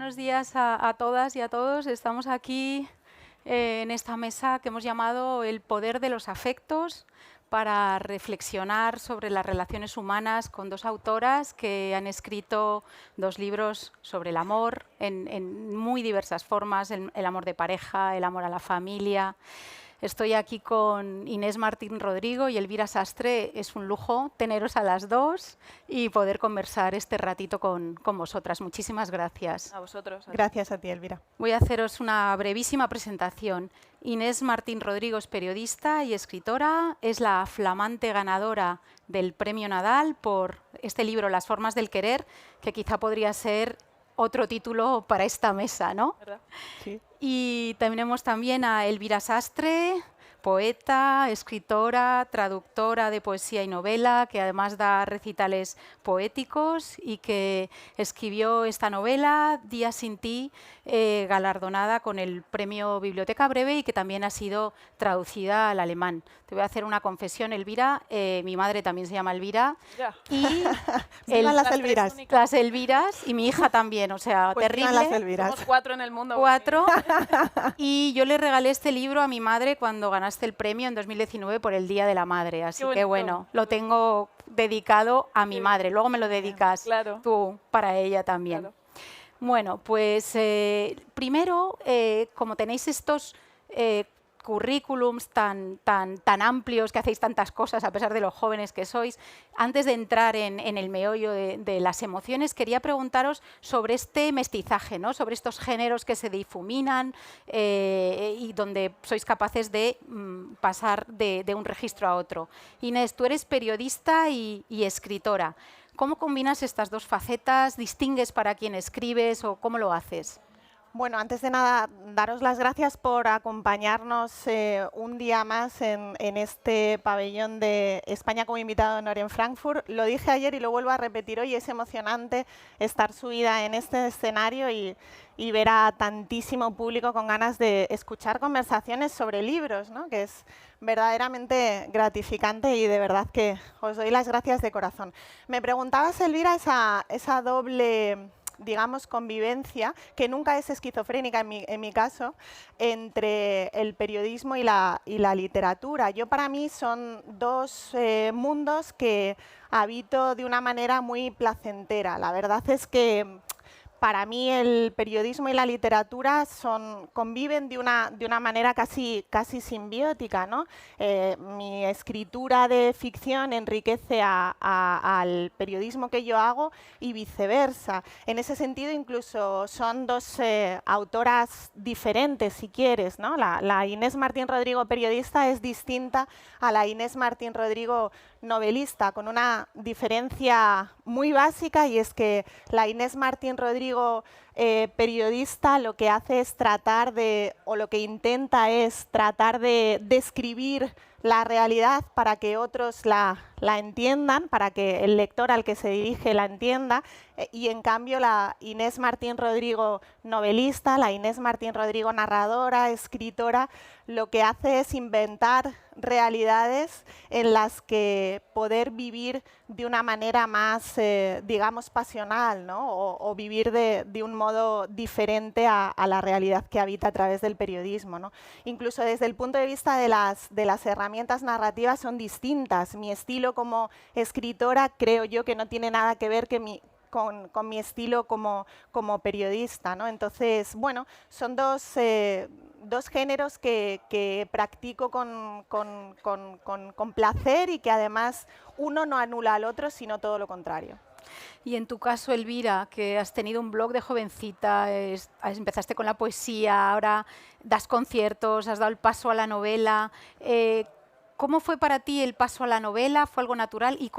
Buenos días a todas y a todos. Estamos aquí en esta mesa que hemos llamado El poder de los afectos para reflexionar sobre las relaciones humanas con dos autoras que han escrito dos libros sobre el amor en muy diversas formas, el amor de pareja, el amor a la familia. Estoy aquí con Inés Martín Rodrigo y Elvira Sastre. Es un lujo teneros a las dos y poder conversar este ratito con vosotras. Muchísimas gracias. A vosotros. Gracias a ti, Elvira. Voy a haceros una brevísima presentación. Inés Martín Rodrigo es periodista y escritora. Es la flamante ganadora del Premio Nadal por este libro, Las formas del querer, que quizá podría ser otro título para esta mesa, ¿no? ¿Verdad? Sí. Y tenemos también a Elvira Sastre, poeta, escritora, traductora de poesía y novela, que además da recitales poéticos y que escribió esta novela, Días sin ti, galardonada con el premio Biblioteca Breve y que también ha sido traducida al alemán. Te voy a hacer una confesión, Elvira. Mi madre también se llama Elvira. Ya. Y Vivan las tres Elviras. únicas. las Elviras y mi hija también, o sea, Pues terrible. vivan las Elviras. Somos 4 en el mundo. 4. Y yo le regalé este libro a mi madre cuando ganaste el premio en 2019 por el Día de la Madre. Así Qué que bonito. bueno, lo tengo dedicado a mi madre. Luego me lo dedicas Claro. tú para ella también. Claro. Bueno, pues primero, como tenéis estos currículums tan amplios, que hacéis tantas cosas a pesar de los jóvenes que sois, antes de entrar en el meollo de las emociones, quería preguntaros sobre este mestizaje, ¿no? Sobre estos géneros que se difuminan y donde sois capaces de pasar de un registro a otro. Inés, tú eres periodista y escritora. ¿Cómo combinas estas dos facetas? ¿Distingues para quién escribes o cómo lo haces? Bueno, antes de nada, daros las gracias por acompañarnos un día más en este pabellón de España como invitado de honor en Frankfurt. Lo dije ayer y lo vuelvo a repetir hoy, es emocionante estar subida en este escenario y ver a tantísimo público con ganas de escuchar conversaciones sobre libros, ¿no? Que es verdaderamente gratificante y de verdad que os doy las gracias de corazón. Me preguntabas, Elvira, esa doble, digamos, convivencia, que nunca es esquizofrénica en mi caso, entre el periodismo y la literatura. Yo, para mí, son dos mundos que habito de una manera muy placentera. La verdad es que para mí el periodismo y la literatura conviven de una manera casi simbiótica, ¿no? Mi escritura de ficción enriquece al periodismo que yo hago y viceversa. En ese sentido, incluso son dos autoras diferentes, si quieres, ¿no? La Inés Martín Rodrigo periodista es distinta a la Inés Martín Rodrigo novelista, con una diferencia muy básica, y es que la Inés Martín Rodrigo periodista lo que hace es lo que intenta es tratar de describir la realidad para que otros la entiendan, para que el lector al que se dirige la entienda, y en cambio la Inés Martín Rodrigo novelista, la Inés Martín Rodrigo narradora, escritora, lo que hace es inventar realidades en las que poder vivir de una manera más, digamos, pasional, ¿no? O vivir de un modo diferente a la realidad que habita a través del periodismo, ¿no? Incluso desde el punto de vista de las herramientas narrativas son distintas. Mi estilo como escritora creo yo que no tiene nada que ver con mi estilo como periodista, ¿no? Entonces, bueno, son dos géneros que practico con placer y que además uno no anula al otro, sino todo lo contrario. Y en tu caso, Elvira, que has tenido un blog de jovencita, empezaste con la poesía, ahora das conciertos, has dado el paso a la novela. ¿Cómo fue para ti el paso a la novela? ¿Fue algo natural? Y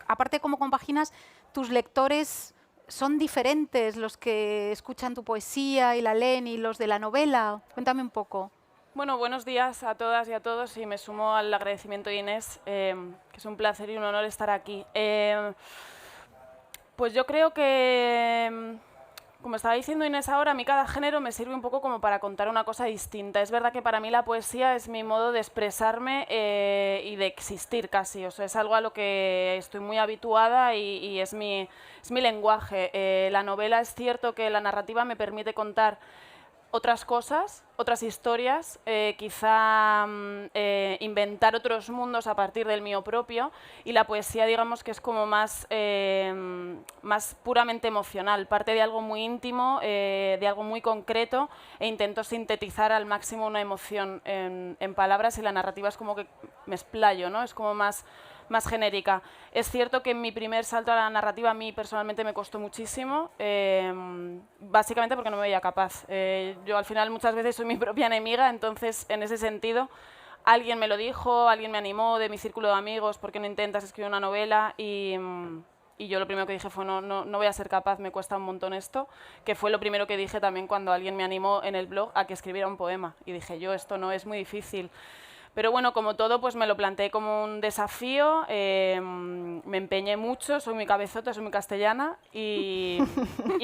aparte, ¿cómo compaginas tus lectores? ¿Son diferentes los que escuchan tu poesía y la leen y los de la novela? Cuéntame un poco. Bueno, buenos días a todas y a todos, y me sumo al agradecimiento de Inés, que es un placer y un honor estar aquí. Pues yo creo que Como estaba diciendo Inés ahora, a mí cada género me sirve un poco como para contar una cosa distinta. Es verdad que para mí la poesía es mi modo de expresarme y de existir casi. O sea, es algo a lo que estoy muy habituada y es mi lenguaje. La novela es cierto que la narrativa me permite contar otras cosas, otras historias, quizá inventar otros mundos a partir del mío propio, y la poesía, digamos que es como más puramente emocional, parte de algo muy íntimo, de algo muy concreto, e intento sintetizar al máximo una emoción en palabras, y la narrativa es como que me explayo, ¿no? Es como más genérica. Es cierto que mi primer salto a la narrativa a mí personalmente me costó muchísimo, básicamente porque no me veía capaz. Yo al final muchas veces soy mi propia enemiga, entonces en ese sentido alguien me lo dijo, alguien me animó de mi círculo de amigos: ¿por qué no intentas escribir una novela? Y yo lo primero que dije fue no voy a ser capaz, me cuesta un montón esto, que fue lo primero que dije también cuando alguien me animó en el blog a que escribiera un poema. Y dije yo, esto no es muy difícil. Pero bueno, como todo, pues me lo planteé como un desafío, me empeñé mucho, soy muy cabezota, soy muy castellana, y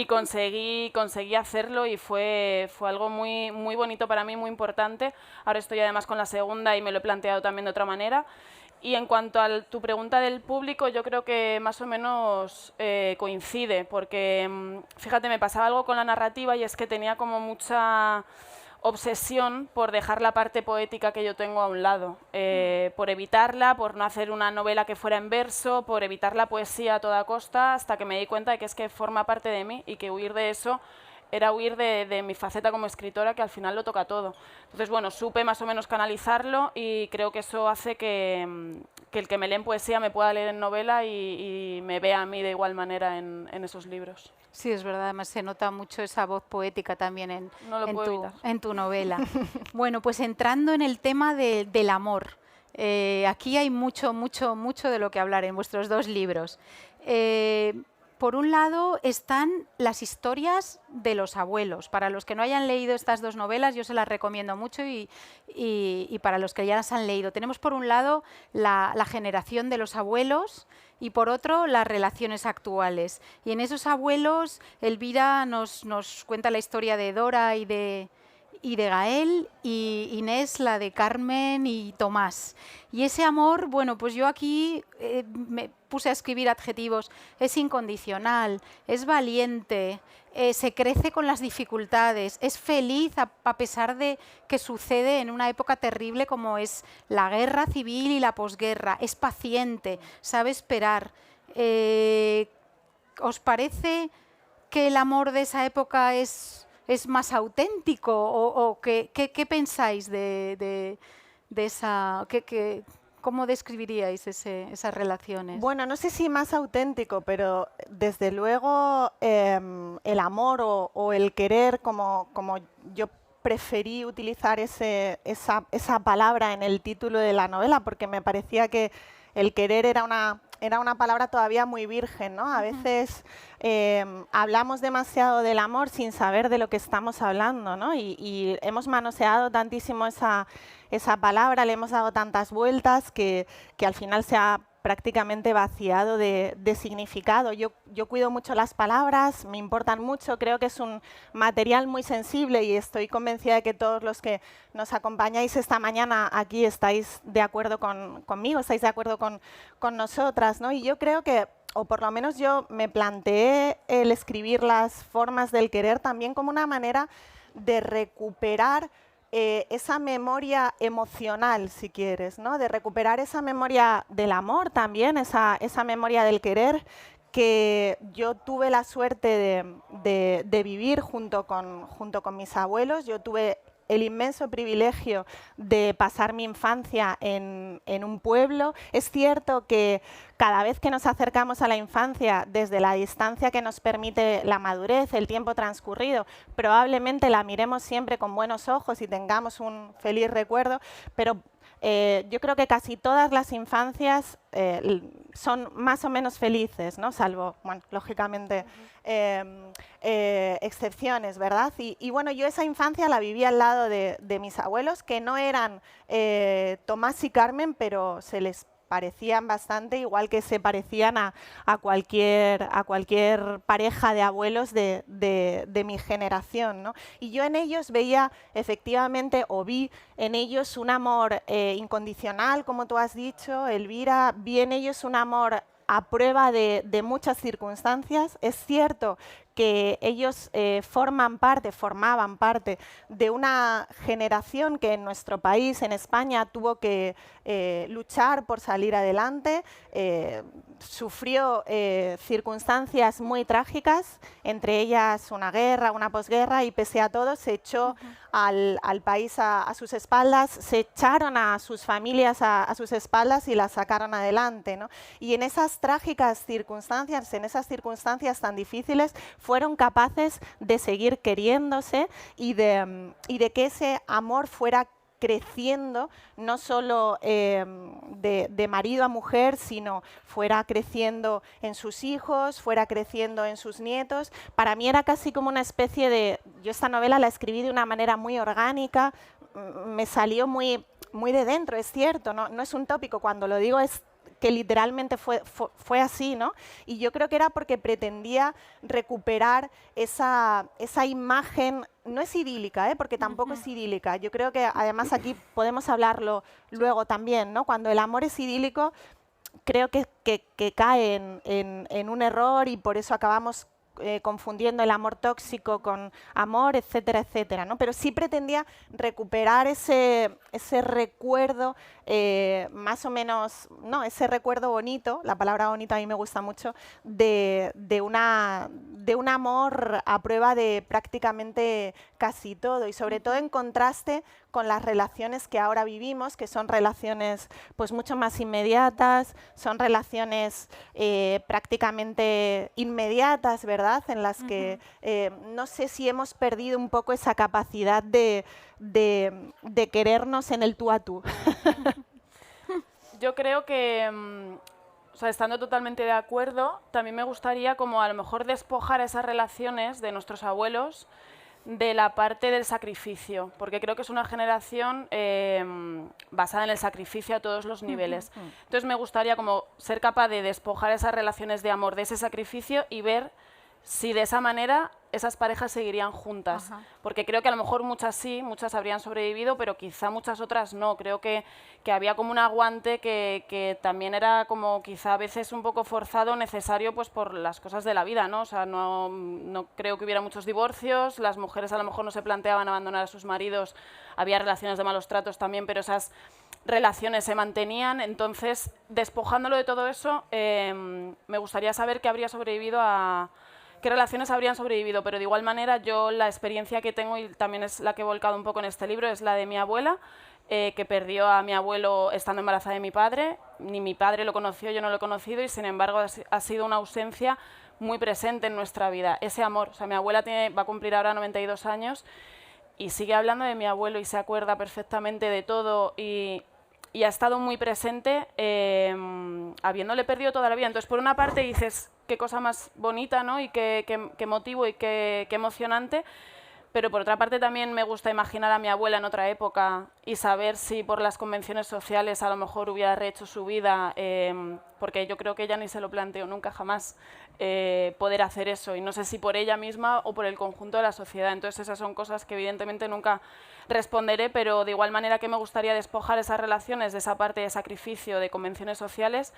conseguí hacerlo, y fue algo muy bonito para mí, muy importante. Ahora estoy además con la segunda y me lo he planteado también de otra manera. Y en cuanto a tu pregunta del público, yo creo que más o menos coincide, porque fíjate, me pasaba algo con la narrativa, y es que tenía como mucha obsesión por dejar la parte poética que yo tengo a un lado, por evitarla, por no hacer una novela que fuera en verso, por evitar la poesía a toda costa, hasta que me di cuenta de que es que forma parte de mí, y que huir de eso era huir de mi faceta como escritora, que al final lo toca todo. Entonces, bueno, supe más o menos canalizarlo, y creo que eso hace que el que me lee en poesía me pueda leer en novela y me vea a mí de igual manera en esos libros. Sí, es verdad, además se nota mucho esa voz poética también No lo puedo evitar. en tu novela. Bueno, pues entrando en el tema del amor, aquí hay mucho de lo que hablar en vuestros dos libros. Por un lado están las historias de los abuelos. Para los que no hayan leído estas dos novelas, yo se las recomiendo mucho, y para los que ya las han leído. Tenemos por un lado la generación de los abuelos, y por otro las relaciones actuales. Y en esos abuelos, Elvira nos cuenta la historia de Dora y de Gael, y Inés la de Carmen y Tomás. Y ese amor, bueno, pues yo aquí me puse a escribir adjetivos: es incondicional, es valiente, se crece con las dificultades, es feliz a pesar de que sucede en una época terrible como es la guerra civil y la posguerra, es paciente, sabe esperar. ¿Os parece que el amor de esa época es más auténtico? ¿O qué pensáis de esa? ¿Cómo describiríais esas relaciones? Bueno, no sé si más auténtico, pero desde luego el amor o el querer, como yo preferí utilizar esa palabra en el título de la novela, porque me parecía que el querer era una palabra todavía muy virgen, ¿no? A veces hablamos demasiado del amor sin saber de lo que estamos hablando, ¿no? Y hemos manoseado tantísimo esa palabra, le hemos dado tantas vueltas que al final se ha prácticamente vaciado de significado. Yo cuido mucho las palabras, me importan mucho, creo que es un material muy sensible, y estoy convencida de que todos los que nos acompañáis esta mañana aquí estáis de acuerdo conmigo, estáis de acuerdo con nosotras, ¿no? Y yo creo que, o por lo menos yo me planteé el escribir las formas del querer también como una manera de recuperar esa memoria emocional, si quieres, ¿no? De recuperar esa memoria del amor también, esa memoria del querer, que yo tuve la suerte de vivir junto con mis abuelos. Yo tuve el inmenso privilegio de pasar mi infancia en un pueblo. Es cierto que cada vez que nos acercamos a la infancia, desde la distancia que nos permite la madurez, el tiempo transcurrido, probablemente la miremos siempre con buenos ojos y tengamos un feliz recuerdo, pero yo creo que casi todas las infancias son más o menos felices, ¿no? Salvo, bueno, lógicamente, excepciones, ¿verdad? Y bueno, yo esa infancia la viví al lado de mis abuelos, que no eran Tomás y Carmen, pero se les parecían bastante, igual que se parecían a cualquier pareja de abuelos de mi generación, ¿no? Y yo en ellos veía efectivamente, o vi en ellos un amor incondicional, como tú has dicho, Elvira, vi en ellos un amor a prueba de muchas circunstancias. Es cierto que ellos formaban parte de una generación que en nuestro país, en España, tuvo que luchar por salir adelante, sufrió circunstancias muy trágicas, entre ellas una guerra, una posguerra, y pese a todo se echó al país a sus espaldas, se echaron a sus familias a sus espaldas y las sacaron adelante, ¿no? Y en esas trágicas circunstancias, en esas circunstancias tan difíciles, fueron capaces de seguir queriéndose y de que ese amor fuera creciendo, no solo de marido a mujer, sino fuera creciendo en sus hijos, fuera creciendo en sus nietos. Para mí era casi como una especie de... Yo esta novela la escribí de una manera muy orgánica, me salió muy de dentro, es cierto, no es un tópico, cuando lo digo es que literalmente fue así, ¿no? Y yo creo que era porque pretendía recuperar esa imagen, no es idílica, porque tampoco es idílica. Yo creo que además aquí podemos hablarlo luego también, ¿no? Cuando el amor es idílico, creo que cae en un error y por eso acabamos confundiendo el amor tóxico con amor, etcétera, etcétera, ¿no? Pero sí pretendía recuperar ese recuerdo más o menos, no, ese recuerdo bonito, la palabra bonito a mí me gusta mucho, de un amor a prueba de prácticamente casi todo y sobre todo en contraste con las relaciones que ahora vivimos, que son relaciones pues mucho más inmediatas, son relaciones prácticamente inmediatas, ¿verdad? En las que no sé si hemos perdido un poco esa capacidad de querernos en el tú a tú. Yo creo que, o sea, estando totalmente de acuerdo, también me gustaría como a lo mejor despojar esas relaciones de nuestros abuelos de la parte del sacrificio, porque creo que es una generación basada en el sacrificio a todos los niveles. Entonces me gustaría como ser capaz de despojar esas relaciones de amor de ese sacrificio y ver si de esa manera esas parejas seguirían juntas. Porque creo que a lo mejor muchas sí, muchas habrían sobrevivido, pero quizá muchas otras no. Creo que había como un aguante que también era como quizá a veces un poco forzado, necesario pues por las cosas de la vida, ¿no? O sea, no creo que hubiera muchos divorcios, las mujeres a lo mejor no se planteaban abandonar a sus maridos, había relaciones de malos tratos también, pero esas relaciones se mantenían. Entonces, despojándolo de todo eso, me gustaría saber qué habría sobrevivido qué relaciones habrían sobrevivido, pero de igual manera yo la experiencia que tengo, y también es la que he volcado un poco en este libro, es la de mi abuela, que perdió a mi abuelo estando embarazada de mi padre. Ni mi padre lo conoció, yo no lo he conocido, y sin embargo ha sido una ausencia muy presente en nuestra vida, ese amor. O sea, mi abuela va a cumplir ahora 92 años y sigue hablando de mi abuelo y se acuerda perfectamente de todo y ha estado muy presente habiéndole perdido toda la vida. Entonces, por una parte dices, qué cosa más bonita, ¿no? Y qué motivo y qué emocionante, pero por otra parte también me gusta imaginar a mi abuela en otra época y saber si por las convenciones sociales a lo mejor hubiera rehecho su vida, porque yo creo que ella ni se lo planteó nunca jamás poder hacer eso, y no sé si por ella misma o por el conjunto de la sociedad. Entonces esas son cosas que evidentemente nunca responderé, pero de igual manera que me gustaría despojar esas relaciones de esa parte de sacrificio, de convenciones sociales,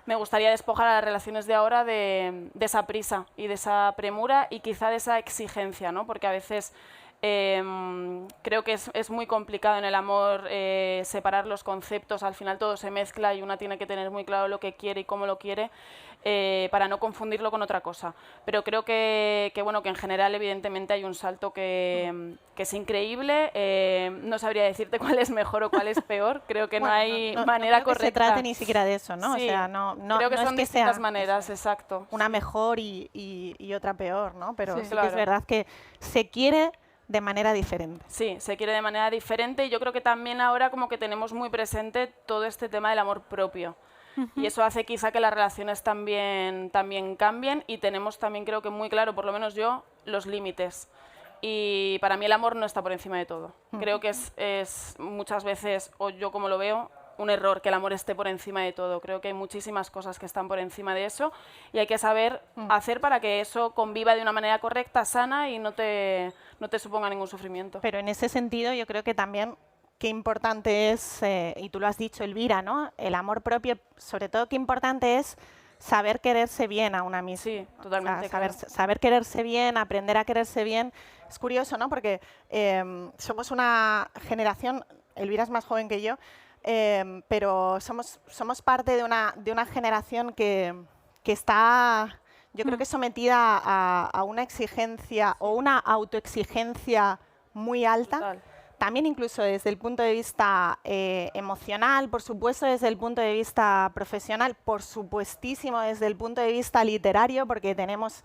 me gustaría despojar a las relaciones de ahora de esa prisa y de esa premura y quizá de esa exigencia, ¿no? Porque a veces creo que es muy complicado en el amor separar los conceptos, al final todo se mezcla y una tiene que tener muy claro lo que quiere y cómo lo quiere para no confundirlo con otra cosa. Pero creo que bueno, que en general evidentemente hay un salto que es increíble. No sabría decirte cuál es mejor o cuál es peor, creo que bueno, no hay manera no correcta. Se trata ni siquiera de eso, ¿no? Sí, o sea, no creo que no son es que distintas sea maneras, exacto. Una mejor y otra peor, ¿no? Pero sí, claro. que es verdad que se quiere de manera diferente. Sí, se quiere de manera diferente, y yo creo que también ahora como que tenemos muy presente todo este tema del amor propio. Y eso hace quizá que las relaciones también cambien, y tenemos también, creo que muy claro, por lo menos yo, los límites. Y para mí el amor no está por encima de todo. Creo que es muchas veces, o yo como lo veo, un error que el amor esté por encima de todo. Creo que hay muchísimas cosas que están por encima de eso y hay que saber hacer para que eso conviva de una manera correcta, sana y no te suponga ningún sufrimiento. Pero en ese sentido yo creo que también qué importante es, y tú lo has dicho, Elvira, ¿no? El amor propio, sobre todo qué importante es saber quererse bien a una misma. Sí, totalmente. O sea, saber quererse bien, aprender a quererse bien. Es curioso, ¿no? Porque somos una generación, Elvira es más joven que yo, pero somos parte de una generación que está, yo creo que sometida a una exigencia o una autoexigencia muy alta. Total. También incluso desde el punto de vista emocional, por supuesto desde el punto de vista profesional, por supuestísimo desde el punto de vista literario, porque tenemos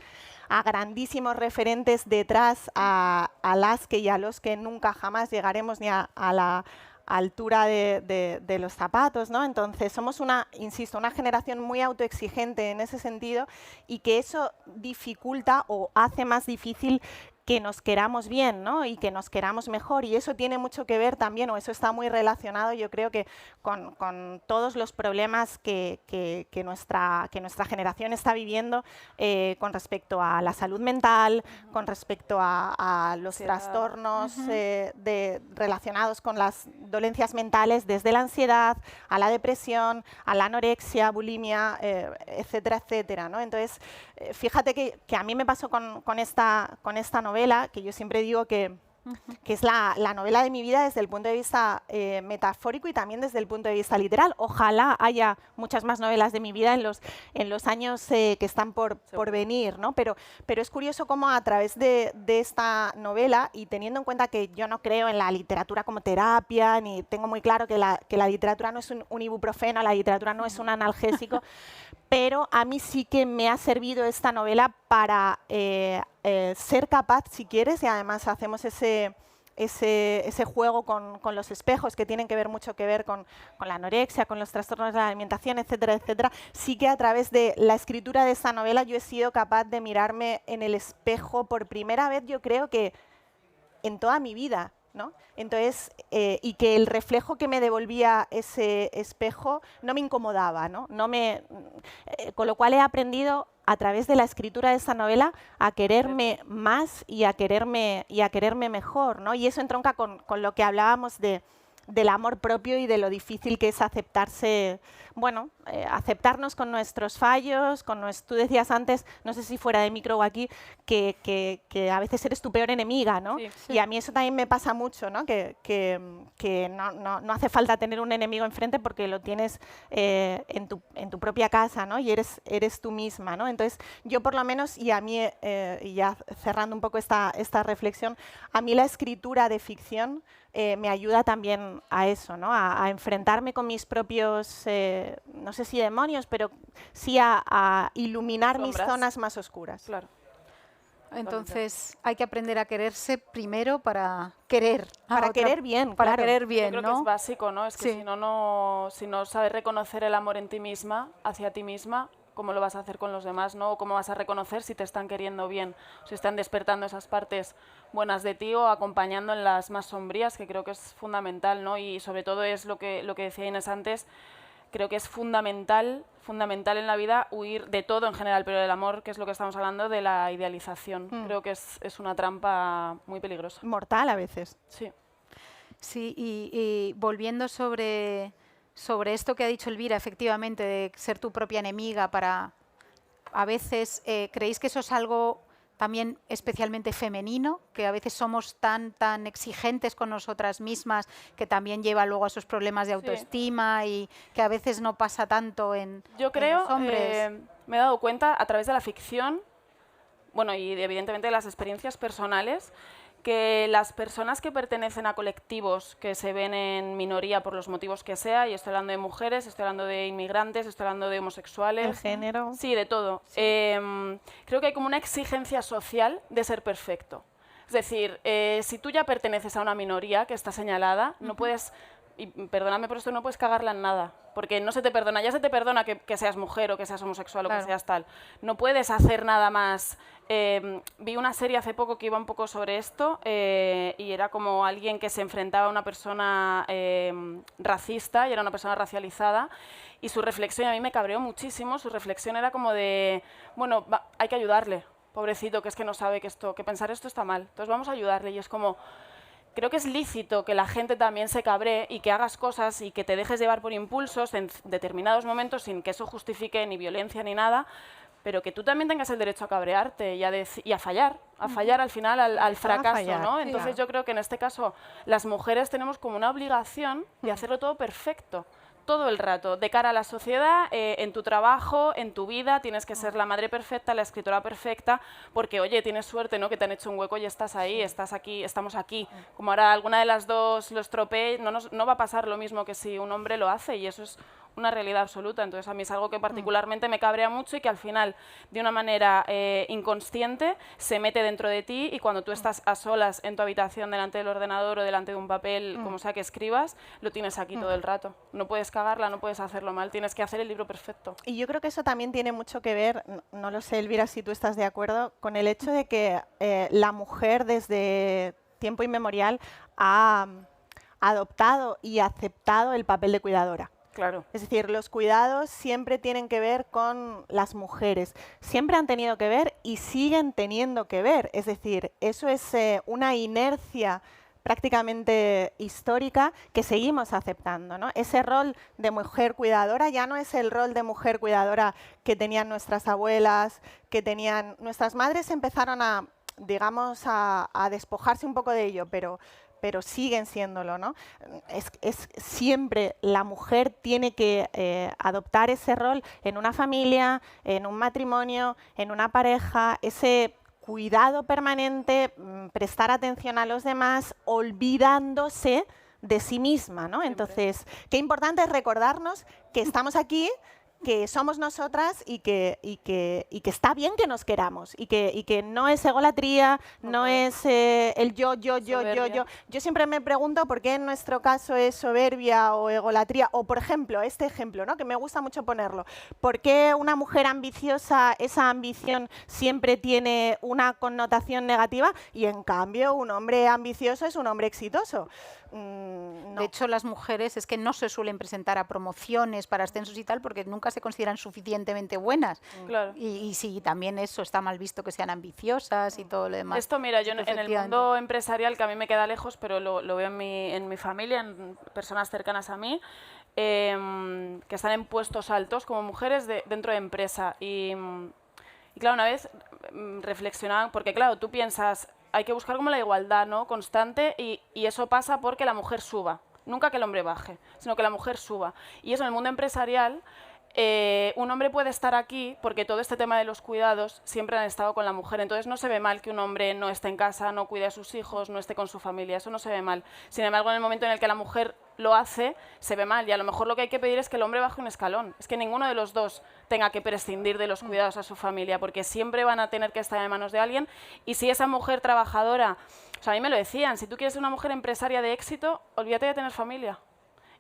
a grandísimos referentes detrás, a las que y a los que nunca jamás llegaremos ni a la altura de los zapatos, ¿no? Entonces somos insisto, una generación muy autoexigente en ese sentido y que eso dificulta o hace más difícil que nos queramos bien, ¿no? Y que nos queramos mejor. Y eso tiene mucho que ver también, o eso está muy relacionado, yo creo que con todos los problemas que nuestra generación está viviendo con respecto a la salud mental, con respecto a los trastornos relacionados con las dolencias mentales, desde la ansiedad, a la depresión, a la anorexia, bulimia, etcétera, etcétera, ¿no? Entonces, fíjate que a mí me pasó con esta novela, que yo siempre digo que es la novela de mi vida desde el punto de vista metafórico y también desde el punto de vista literal. Ojalá haya muchas más novelas de mi vida en los años que están por venir, ¿no? Pero es curioso cómo a través de esta novela, y teniendo en cuenta que yo no creo en la literatura como terapia, ni tengo muy claro que la literatura no es un ibuprofeno, la literatura no es un analgésico, pero a mí sí que me ha servido esta novela para ser capaz, si quieres, y además hacemos ese juego con los espejos que tienen mucho que ver con la anorexia, con los trastornos de la alimentación, etcétera, etcétera. Sí que a través de la escritura de esta novela yo he sido capaz de mirarme en el espejo por primera vez, yo creo que en toda mi vida, ¿no? Entonces, y que el reflejo que me devolvía ese espejo no me incomodaba, ¿no? Con lo cual he aprendido a través de la escritura de esta novela a quererme más y a quererme mejor, ¿no? Y eso entronca con lo que hablábamos del amor propio y de lo difícil que es aceptarse, bueno, aceptarnos con nuestros fallos, tú decías antes, no sé si fuera de micro o aquí, que a veces eres tu peor enemiga, ¿no? Sí, sí. Y a mí eso también me pasa mucho, ¿no? Que no hace falta tener un enemigo enfrente porque lo tienes en tu propia casa, ¿no? Y eres tú misma, ¿no? Entonces, yo por lo menos, y a mí, y ya cerrando un poco esta reflexión, a mí la escritura de ficción me ayuda también a eso, ¿no? A enfrentarme con mis propios, no sé si demonios, pero sí a iluminar mis zonas más oscuras. Claro. Entonces hay que aprender a quererse primero para querer. Para querer bien, para claro. querer bien, Yo creo ¿no? que es básico, ¿no? Es que Sí. si no sabes reconocer el amor en ti misma, hacia ti misma, ¿cómo lo vas a hacer con los demás, no? O ¿cómo vas a reconocer si te están queriendo bien? Si están despertando esas partes buenas de ti o acompañando en las más sombrías, que creo que es fundamental, ¿no? Y sobre todo es lo que decía Inés antes, creo que es fundamental en la vida huir de todo en general, pero del amor, que es lo que estamos hablando, de la idealización. Creo que es una trampa muy peligrosa. Mortal a veces. Sí. Sí, y volviendo sobre esto que ha dicho Elvira, efectivamente, de ser tu propia enemiga para... A veces, ¿creéis que eso es algo también especialmente femenino? Que a veces somos tan exigentes con nosotras mismas que también lleva luego a esos problemas de autoestima y que a veces no pasa tanto en Yo creo, los hombres. me he dado cuenta a través de la ficción, bueno, y evidentemente de las experiencias personales, que las personas que pertenecen a colectivos que se ven en minoría por los motivos que sea, y estoy hablando de mujeres, estoy hablando de inmigrantes, estoy hablando de homosexuales... El género. Sí, de todo. Sí. Creo que hay como una exigencia social de ser perfecto. Es decir, si tú ya perteneces a una minoría que está señalada, no puedes y perdóname por esto, no puedes cagarla en nada, porque no se te perdona, ya se te perdona que seas mujer o que seas homosexual o que seas tal, no puedes hacer nada más. Vi una serie hace poco que iba un poco sobre esto y era como alguien que se enfrentaba a una persona racista y era una persona racializada y su reflexión, a mí me cabreó muchísimo, su reflexión era como de, bueno, hay que ayudarle, pobrecito, que es que no sabe que pensar esto está mal, entonces vamos a ayudarle y es como... Creo que es lícito que la gente también se cabree y que hagas cosas y que te dejes llevar por impulsos en determinados momentos sin que eso justifique ni violencia ni nada, pero que tú también tengas el derecho a cabrearte y a fallar al final, al fracaso, ¿no? Entonces yo creo que en este caso las mujeres tenemos como una obligación de hacerlo todo perfecto. Todo el rato, de cara a la sociedad, en tu trabajo, en tu vida, tienes que ser la madre perfecta, la escritora perfecta, porque, oye, tienes suerte, ¿no?, que te han hecho un hueco y estás ahí, estás aquí, estamos aquí. Como ahora alguna de las dos lo estropee, no va a pasar lo mismo que si un hombre lo hace, y eso es una realidad absoluta. Entonces a mí es algo que particularmente me cabrea mucho y que al final, de una manera inconsciente, se mete dentro de ti y cuando tú estás a solas en tu habitación delante del ordenador o delante de un papel, como sea que escribas, lo tienes aquí todo el rato. No puedes cagarla, no puedes hacerlo mal, tienes que hacer el libro perfecto. Y yo creo que eso también tiene mucho que ver, no lo sé, Elvira, si tú estás de acuerdo, con el hecho de que la mujer desde tiempo inmemorial ha adoptado y aceptado el papel de cuidadora. Claro. Es decir, los cuidados siempre tienen que ver con las mujeres. Siempre han tenido que ver y siguen teniendo que ver. Es decir, eso es una inercia prácticamente histórica que seguimos aceptando, ¿no? Ese rol de mujer cuidadora ya no es el rol de mujer cuidadora que tenían nuestras abuelas, que tenían... Nuestras madres empezaron a, digamos, a despojarse un poco de ello, pero siguen siéndolo, ¿no? Es siempre la mujer tiene que adoptar ese rol en una familia, en un matrimonio, en una pareja, ese cuidado permanente, prestar atención a los demás, olvidándose de sí misma, ¿no? Entonces, qué importante es recordarnos que estamos aquí, que somos nosotras y que está bien que nos queramos y que no es egolatría, no es el yo. Yo siempre me pregunto por qué en nuestro caso es soberbia o egolatría, o por ejemplo, este ejemplo, ¿no?, que me gusta mucho ponerlo, ¿por qué una mujer ambiciosa, esa ambición siempre tiene una connotación negativa y en cambio un hombre ambicioso es un hombre exitoso? No. De hecho, las mujeres es que no se suelen presentar a promociones para ascensos y tal porque nunca se consideran suficientemente buenas. Claro. Y sí, también eso está mal visto, que sean ambiciosas y todo lo demás. Esto, mira, yo en el mundo empresarial, que a mí me queda lejos, pero lo veo en mi familia, en personas cercanas a mí, que están en puestos altos como mujeres dentro de empresa. Y claro, una vez reflexionaban, porque claro, tú piensas... Hay que buscar como la igualdad, ¿no?, constante y eso pasa porque la mujer suba. Nunca que el hombre baje, sino que la mujer suba. Y eso en el mundo empresarial, un hombre puede estar aquí porque todo este tema de los cuidados siempre han estado con la mujer. Entonces no se ve mal que un hombre no esté en casa, no cuide a sus hijos, no esté con su familia. Eso no se ve mal. Sin embargo, en el momento en el que la mujer lo hace, se ve mal. Y a lo mejor lo que hay que pedir es que el hombre baje un escalón. Es que ninguno de los dos tenga que prescindir de los cuidados a su familia, porque siempre van a tener que estar en manos de alguien. Y si esa mujer trabajadora, o sea, a mí me lo decían, si tú quieres ser una mujer empresaria de éxito, olvídate de tener familia.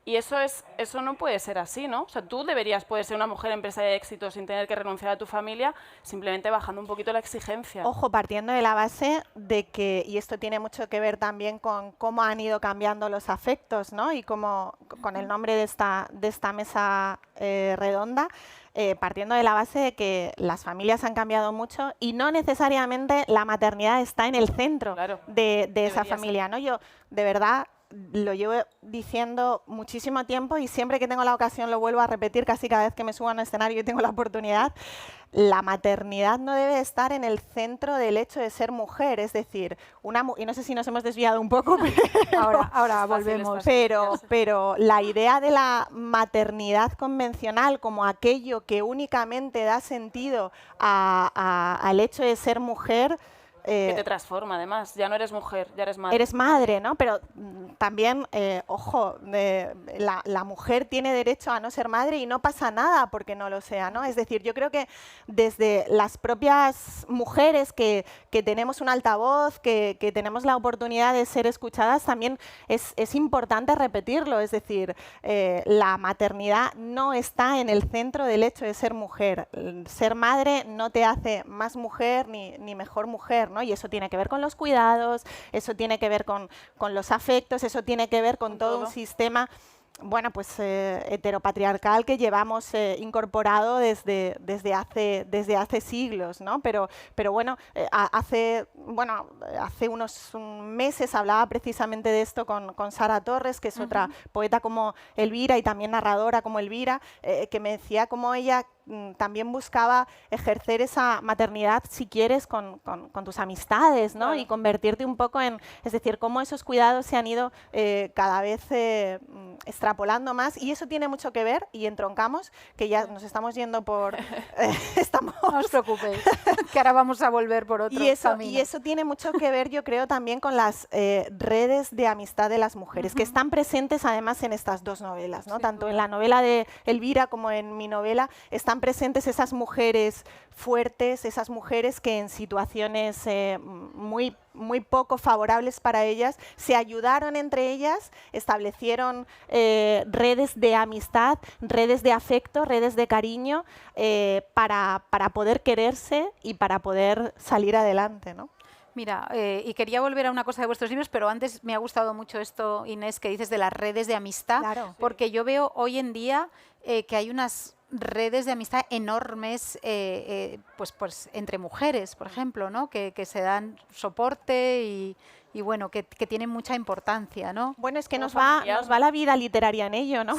Y eso no puede ser así, ¿no? O sea, tú deberías poder ser una mujer empresaria de éxito sin tener que renunciar a tu familia, simplemente bajando un poquito la exigencia. Ojo, partiendo de la base de que, y esto tiene mucho que ver también con cómo han ido cambiando los afectos, ¿no? Y cómo, con el nombre de esta mesa redonda, partiendo de la base de que las familias han cambiado mucho y no necesariamente la maternidad está en el centro de esa familia, ¿no? Yo, de verdad, lo llevo diciendo muchísimo tiempo y siempre que tengo la ocasión lo vuelvo a repetir, casi cada vez que me subo a un escenario y tengo la oportunidad. La maternidad no debe estar en el centro del hecho de ser mujer, es decir, y no sé si nos hemos desviado un poco, ahora volvemos. Pero la idea de la maternidad convencional como aquello que únicamente da sentido al hecho de ser mujer, que te transforma, además. Ya no eres mujer, ya eres madre. Eres madre, ¿no? Pero también, ojo, la mujer tiene derecho a no ser madre y no pasa nada porque no lo sea, ¿no? Es decir, yo creo que desde las propias mujeres que tenemos un altavoz, que tenemos la oportunidad de ser escuchadas, también es importante repetirlo. Es decir, la maternidad no está en el centro del hecho de ser mujer. Ser madre no te hace más mujer ni mejor mujer, ¿no? Y eso tiene que ver con los cuidados, eso tiene que ver con los afectos, eso tiene que ver con todo un sistema, bueno, pues heteropatriarcal que llevamos incorporado desde hace siglos, ¿no? Pero bueno, hace unos meses hablaba precisamente de esto con Sara Torres, que es otra poeta como Elvira y también narradora como Elvira, que me decía cómo ella también buscaba ejercer esa maternidad, si quieres, con tus amistades, ¿no? Claro. Y convertirte un poco en, es decir, cómo esos cuidados se han ido cada vez extrapolando más, y eso tiene mucho que ver, y entroncamos, que ya nos estamos yendo por... No os preocupéis, que ahora vamos a volver por otro camino. Y eso tiene mucho que ver, yo creo, también con las redes de amistad de las mujeres, que están presentes además en estas dos novelas, ¿no? Tanto en la novela de Elvira como en mi novela están presentes esas mujeres fuertes, esas mujeres que en situaciones muy poco favorables para ellas se ayudaron entre ellas, establecieron redes de amistad, redes de afecto, redes de cariño para poder quererse y para poder salir adelante, ¿no? Mira, y quería volver a una cosa de vuestros libros, pero antes me ha gustado mucho esto, Inés, que dices de las redes de amistad, Claro. porque yo veo hoy en día que hay unas redes de amistad enormes pues entre mujeres, por ejemplo, ¿no? Que se dan soporte y bueno, que tienen mucha importancia, ¿no? Bueno, es que Como nos va familiar. la vida literaria en ello, ¿no?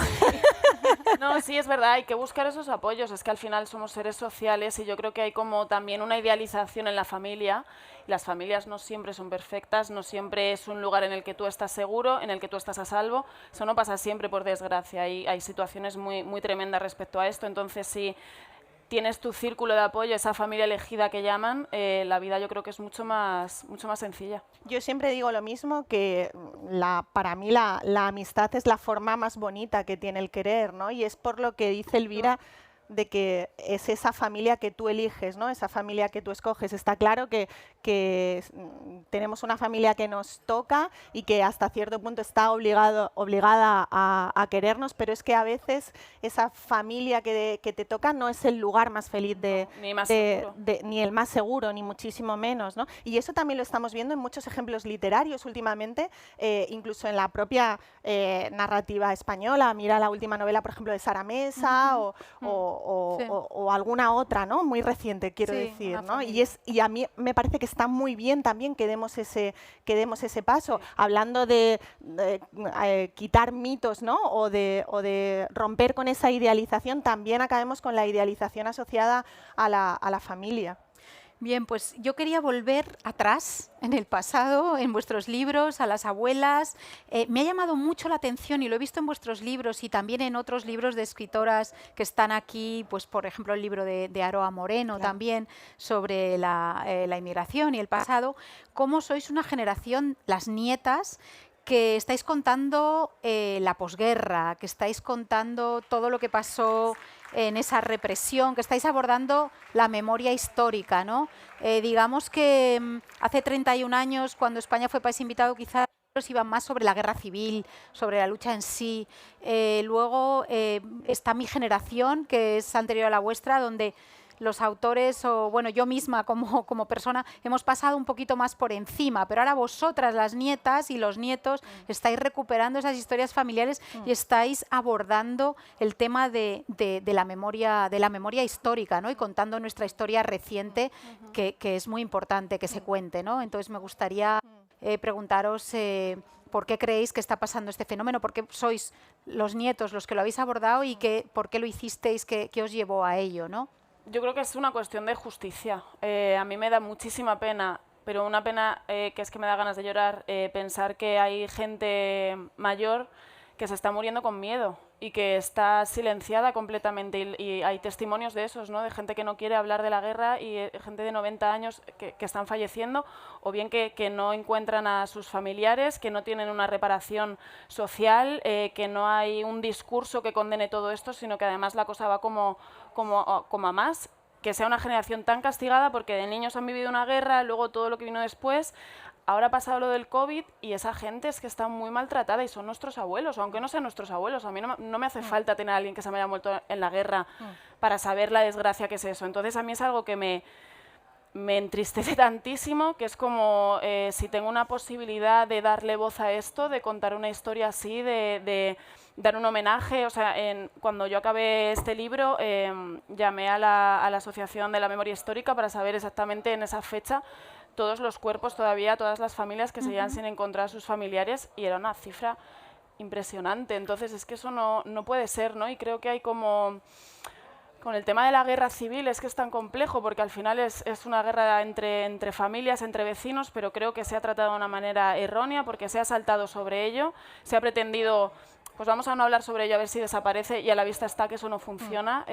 No, sí, es verdad, hay que buscar esos apoyos, es que al final somos seres sociales y yo creo que hay como también una idealización en la familia. Las familias no siempre son perfectas, no siempre es un lugar en el que tú estás seguro, en el que tú estás a salvo. Eso no pasa siempre, por desgracia, hay situaciones muy tremendas respecto a esto. Entonces, si tienes tu círculo de apoyo, esa familia elegida que llaman, la vida yo creo que es mucho más sencilla. Yo siempre digo lo mismo, que para mí la amistad es la forma más bonita que tiene el querer, ¿no? Y es por lo que dice Elvira, de que es esa familia que tú eliges, ¿no? Esa familia que tú escoges. Está claro que tenemos una familia que nos toca y que hasta cierto punto está obligada a querernos, pero es que a veces esa familia que te toca no es el lugar más feliz ni el más seguro, ni muchísimo menos, ¿no? Y eso también lo estamos viendo en muchos ejemplos literarios últimamente, incluso en la propia narrativa española. Mira la última novela, por ejemplo, de Sara Mesa o alguna otra, ¿no? Muy reciente, quiero decir, ¿no? Y a mí me parece que está muy bien también que demos ese paso, hablando de quitar mitos, ¿no? O de romper con esa idealización. También acabemos con la idealización asociada a la familia. Bien, pues yo quería volver atrás, en el pasado, en vuestros libros, a las abuelas. Me ha llamado mucho la atención, y lo he visto en vuestros libros y también en otros libros de escritoras que están aquí, pues por ejemplo el libro de Aroa Moreno, claro, también sobre la inmigración y el pasado, cómo sois una generación, las nietas, que estáis contando la posguerra, que estáis contando todo lo que pasó en esa represión, que estáis abordando la memoria histórica, ¿no? Digamos que hace 31 años, cuando España fue país invitado, quizás iban más sobre la guerra civil, sobre la lucha en sí. Luego está mi generación, que es anterior a la vuestra, donde los autores, o bueno, yo misma como persona, hemos pasado un poquito más por encima, pero ahora vosotras, las nietas y los nietos, estáis recuperando esas historias familiares y estáis abordando el tema de la memoria histórica, ¿no? Y contando nuestra historia reciente, que es muy importante que se cuente, ¿no? Entonces me gustaría preguntaros por qué creéis que está pasando este fenómeno, por qué sois los nietos los que lo habéis abordado y por qué lo hicisteis, qué os llevó a ello, ¿no? Yo creo que es una cuestión de justicia. A mí me da muchísima pena, pero una pena que es que me da ganas de llorar, pensar que hay gente mayor que se está muriendo con miedo y que está silenciada completamente. Y hay testimonios de esos, ¿no? De gente que no quiere hablar de la guerra y gente de 90 años que están falleciendo, o bien que no encuentran a sus familiares, que no tienen una reparación social, que no hay un discurso que condene todo esto, sino que además la cosa va como a más. Que sea una generación tan castigada porque de niños han vivido una guerra, luego todo lo que vino después. Ahora ha pasado lo del COVID y esa gente es que está muy maltratada y son nuestros abuelos, aunque no sean nuestros abuelos. A mí no me hace falta tener a alguien que se me haya muerto en la guerra para saber la desgracia que es eso. Entonces a mí es algo que me entristece tantísimo, que es como si tengo una posibilidad de darle voz a esto, de contar una historia así, de dar un homenaje. O sea, cuando yo acabé este libro, llamé a la Asociación de la Memoria Histórica para saber exactamente en esa fecha todos los cuerpos todavía, todas las familias que seguían sin encontrar a sus familiares, y era una cifra impresionante. Entonces es que eso no puede ser, ¿no? Y creo que hay como... Con el tema de la guerra civil es que es tan complejo, porque al final es una guerra entre familias, entre vecinos, pero creo que se ha tratado de una manera errónea porque se ha saltado sobre ello, se ha pretendido... Pues vamos a no hablar sobre ello, a ver si desaparece, y a la vista está que eso no funciona.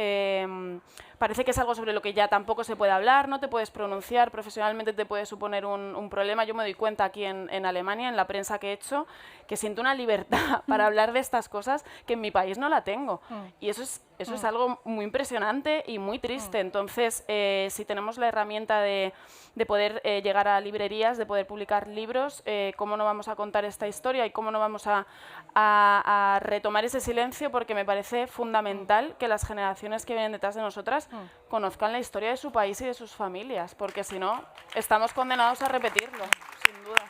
Parece que es algo sobre lo que ya tampoco se puede hablar, no te puedes pronunciar, profesionalmente te puede suponer un problema. Yo me doy cuenta aquí en Alemania, en la prensa que he hecho, que siento una libertad para hablar de estas cosas que en mi país no la tengo. Y eso es algo muy impresionante y muy triste. Entonces, si tenemos la herramienta de poder llegar a librerías, de poder publicar libros, ¿cómo no vamos a contar esta historia y cómo no vamos a retomar ese silencio? Porque me parece fundamental que las generaciones que vienen detrás de nosotras conozcan la historia de su país y de sus familias, porque si no, estamos condenados a repetirlo, sin duda.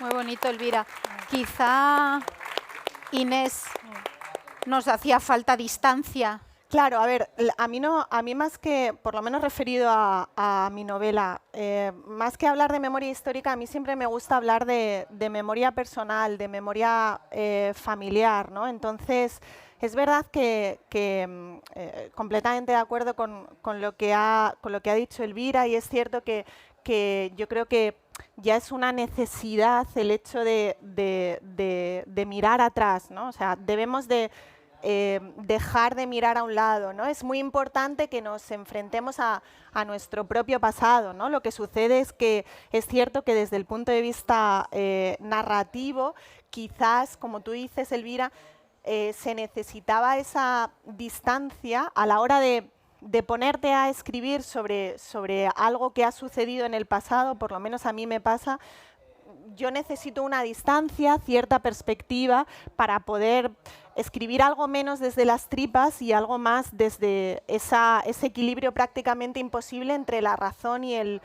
Muy bonito, Elvira. Quizá, Inés, nos hacía falta distancia. Claro, a ver, a mí más que, por lo menos referido a mi novela, más que hablar de memoria histórica, a mí siempre me gusta hablar de memoria personal, de memoria familiar, ¿no? Entonces, es verdad que completamente de acuerdo con lo que ha dicho Elvira, y es cierto que yo creo que ya es una necesidad el hecho de mirar atrás, ¿no? O sea, debemos de dejar de mirar a un lado, ¿no? Es muy importante que nos enfrentemos a nuestro propio pasado, ¿no? Lo que sucede es que es cierto que desde el punto de vista narrativo, quizás, como tú dices, Elvira, se necesitaba esa distancia a la hora de ponerte a escribir sobre algo que ha sucedido en el pasado. Por lo menos a mí me pasa. Yo necesito una distancia, cierta perspectiva para poder escribir algo menos desde las tripas y algo más desde ese equilibrio prácticamente imposible entre la razón y el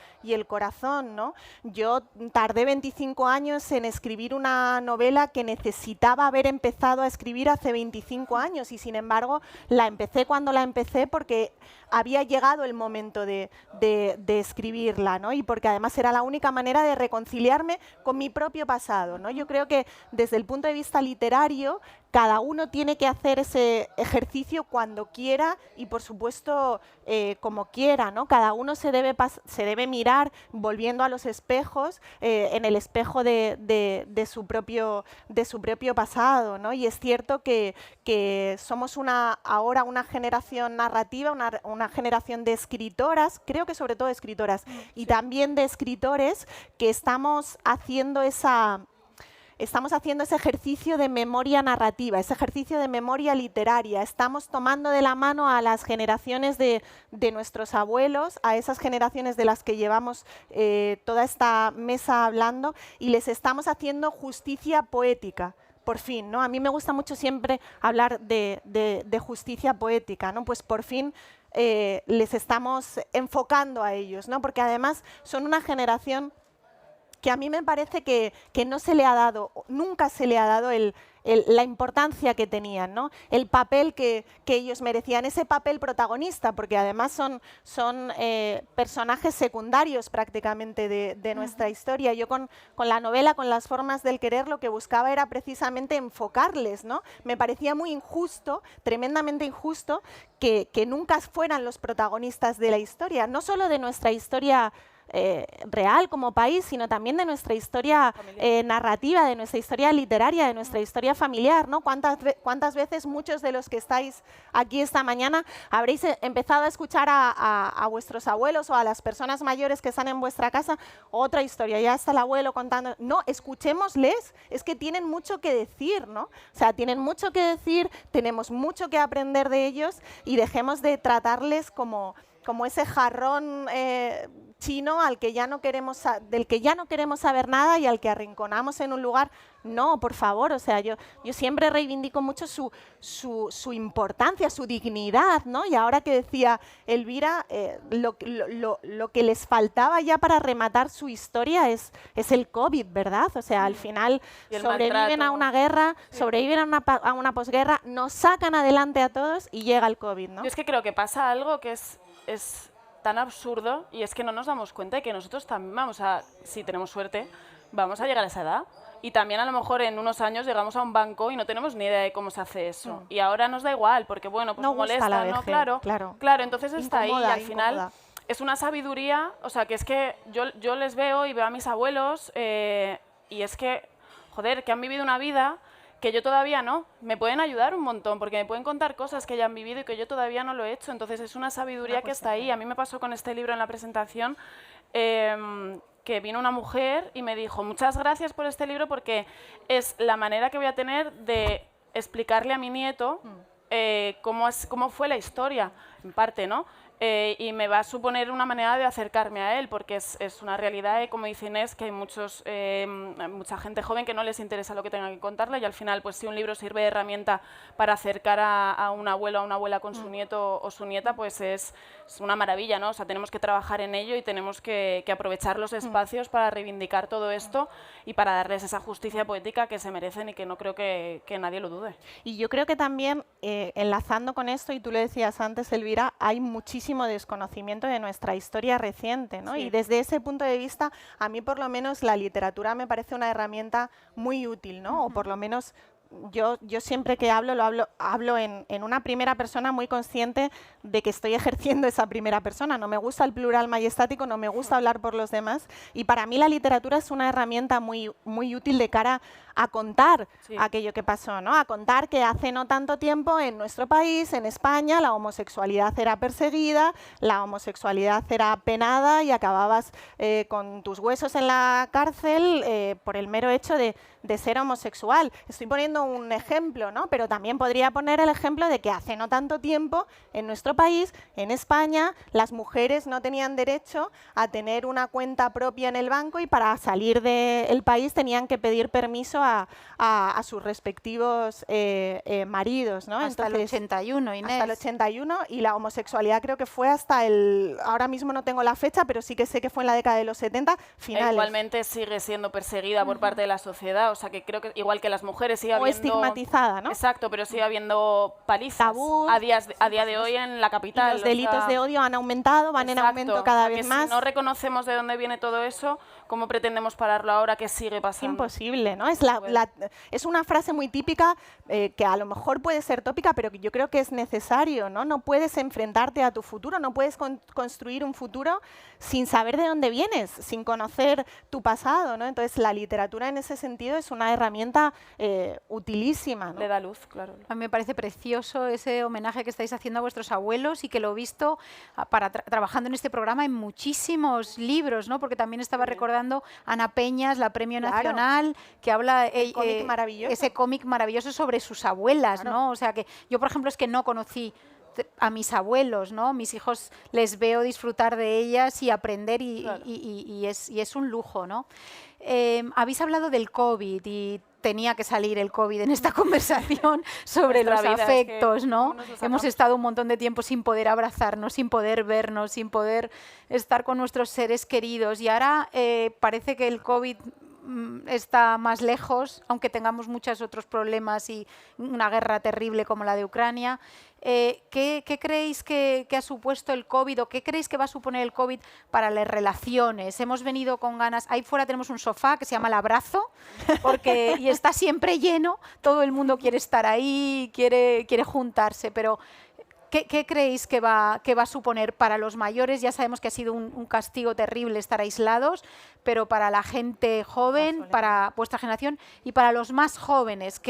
corazón, ¿no? Yo tardé 25 años en escribir una novela que necesitaba haber empezado a escribir hace 25 años, y sin embargo la empecé cuando la empecé porque había llegado el momento de escribirla, ¿no? Y porque además era la única manera de reconciliarme con mi propio pasado, ¿no? Yo creo que desde el punto de vista literario, cada uno tiene que hacer ese ejercicio cuando quiera y, por supuesto, como quiera, ¿no? Cada uno se debe mirar volviendo a los espejos, en el espejo de su propio pasado, ¿no? Y es cierto que somos ahora una generación narrativa, una generación de escritoras, creo que sobre todo de escritoras, y también de escritores que estamos haciendo ese ejercicio de memoria narrativa, ese ejercicio de memoria literaria. Estamos tomando de la mano a las generaciones de nuestros abuelos, a esas generaciones de las que llevamos toda esta mesa hablando, y les estamos haciendo justicia poética. Por fin, ¿no? A mí me gusta mucho siempre hablar de justicia poética, ¿no? Pues por fin les estamos enfocando a ellos, ¿no? Porque además son una generación que a mí me parece que no se le ha dado, nunca se le ha dado la importancia que tenían, ¿no? El papel que ellos merecían, ese papel protagonista, porque además son personajes secundarios prácticamente de nuestra historia. Yo con la novela, con Las formas del querer, lo que buscaba era precisamente enfocarles, ¿no? Me parecía muy injusto, tremendamente injusto, que nunca fueran los protagonistas de la historia, no solo de nuestra historia real como país, sino también de nuestra historia narrativa, de nuestra historia literaria, de nuestra historia familiar, ¿no? ¿Cuántas veces muchos de los que estáis aquí esta mañana habréis empezado a escuchar a vuestros abuelos o a las personas mayores que están en vuestra casa otra historia? Ya está el abuelo contando. No, escuchémosles, es que tienen mucho que decir, ¿no? O sea, tienen mucho que decir, tenemos mucho que aprender de ellos y dejemos de tratarles como ese jarrón chino del que ya no queremos saber nada y al que arrinconamos en un lugar. No, por favor, o sea, yo siempre reivindico mucho su importancia, su dignidad, ¿no? Y ahora que decía Elvira, lo que les faltaba ya para rematar su historia es el COVID, ¿verdad? O sea, al final sobreviven a una guerra, sobreviven a una posguerra, nos sacan adelante a todos y llega el COVID, ¿no? Yo es que creo que pasa algo que es tan absurdo y es que no nos damos cuenta de que nosotros también si tenemos suerte, vamos a llegar a esa edad. Y también a lo mejor en unos años llegamos a un banco y no tenemos ni idea de cómo se hace eso. Y ahora nos da igual, porque bueno, pues no molesta, la ¿no? vejez, Claro, entonces está ahí y al final incómoda. es una sabiduría, o sea, que es que yo les veo y veo a mis abuelos y es que, joder, que han vivido una vida que yo todavía no. Me pueden ayudar un montón, porque me pueden contar cosas que ya han vivido y que yo todavía no lo he hecho. Entonces es una sabiduría que está ahí. A mí me pasó con este libro en la presentación, que vino una mujer y me dijo, muchas gracias por este libro porque es la manera que voy a tener de explicarle a mi nieto cómo fue la historia, en parte, ¿no? Y me va a suponer una manera de acercarme a él, porque es una realidad, como dice Inés, que hay mucha gente joven que no les interesa lo que tenga que contarle y al final, pues si un libro sirve de herramienta para acercar a un abuelo o a una abuela con su nieto o su nieta, pues es una maravilla, ¿no? O sea, tenemos que trabajar en ello y tenemos que aprovechar los espacios para reivindicar todo esto y para darles esa justicia poética que se merecen y que no creo que nadie lo dude. Y yo creo que también, enlazando con esto, y tú lo decías antes, Elvira, hay muchísimo desconocimiento de nuestra historia reciente, ¿no? Sí. Y desde ese punto de vista, a mí por lo menos la literatura me parece una herramienta muy útil, ¿no? O por lo menos yo siempre que hablo en una primera persona muy consciente de que estoy ejerciendo esa primera persona. No me gusta el plural majestático, no me gusta hablar por los demás. Y para mí la literatura es una herramienta muy, muy útil de cara a contar aquello que pasó, ¿no? A contar que hace no tanto tiempo en nuestro país, en España, la homosexualidad era perseguida, la homosexualidad era penada y acababas con tus huesos en la cárcel por el mero hecho de ser homosexual. Estoy poniendo un ejemplo, ¿no? Pero también podría poner el ejemplo de que hace no tanto tiempo en nuestro país, en España, las mujeres no tenían derecho a tener una cuenta propia en el banco y para salir del país tenían que pedir permiso a sus respectivos maridos, ¿no? Hasta Entonces, el 81, Inés. hasta el 81, y la homosexualidad creo que fue hasta ahora mismo no tengo la fecha, pero sí que sé que fue en la década de los 70, finales. Igualmente sigue siendo perseguida por parte de la sociedad, o sea que creo que igual que las mujeres sigue habiendo... estigmatizada, ¿no? Exacto, pero sigue habiendo palizas Tabús, a día de hoy en la capital. Y los delitos de odio han aumentado, van en aumento cada vez más. Si no reconocemos de dónde viene todo eso, ¿cómo pretendemos pararlo ahora que sigue pasando? Imposible, ¿no? Es una frase muy típica que a lo mejor puede ser tópica, pero que yo creo que es necesario, ¿no? No puedes enfrentarte a tu futuro, no puedes construir un futuro sin saber de dónde vienes, sin conocer tu pasado, ¿no? Entonces la literatura en ese sentido es una herramienta utilísima, ¿no? Le da luz, claro. A mí me parece precioso ese homenaje que estáis haciendo a vuestros abuelos y que lo he visto trabajando en este programa en muchísimos libros, ¿no? Porque también estaba recordando Ana Peñas, la Premio Nacional, que habla cómic maravilloso. ese cómic maravilloso sobre sus abuelas, ¿no? O sea que yo, por ejemplo, es que no conocí a mis abuelos, ¿no? Mis hijos les veo disfrutar de ellas y aprender y es un lujo, ¿no? Habéis hablado del COVID y tenía que salir el COVID en esta conversación sobre los afectos, ¿no? Hemos estado un montón de tiempo sin poder abrazarnos, sin poder vernos, sin poder estar con nuestros seres queridos y ahora parece que el COVID está más lejos, aunque tengamos muchos otros problemas y una guerra terrible como la de Ucrania. ¿Qué creéis que ha supuesto el COVID o qué creéis que va a suponer el COVID para las relaciones? Hemos venido con ganas, ahí fuera tenemos un sofá que se llama El Abrazo y está siempre lleno, todo el mundo quiere estar ahí, quiere juntarse, pero ¿Qué creéis que va a suponer para los mayores? Ya sabemos que ha sido un castigo terrible estar aislados, pero para la gente joven, para vuestra generación y para los más jóvenes,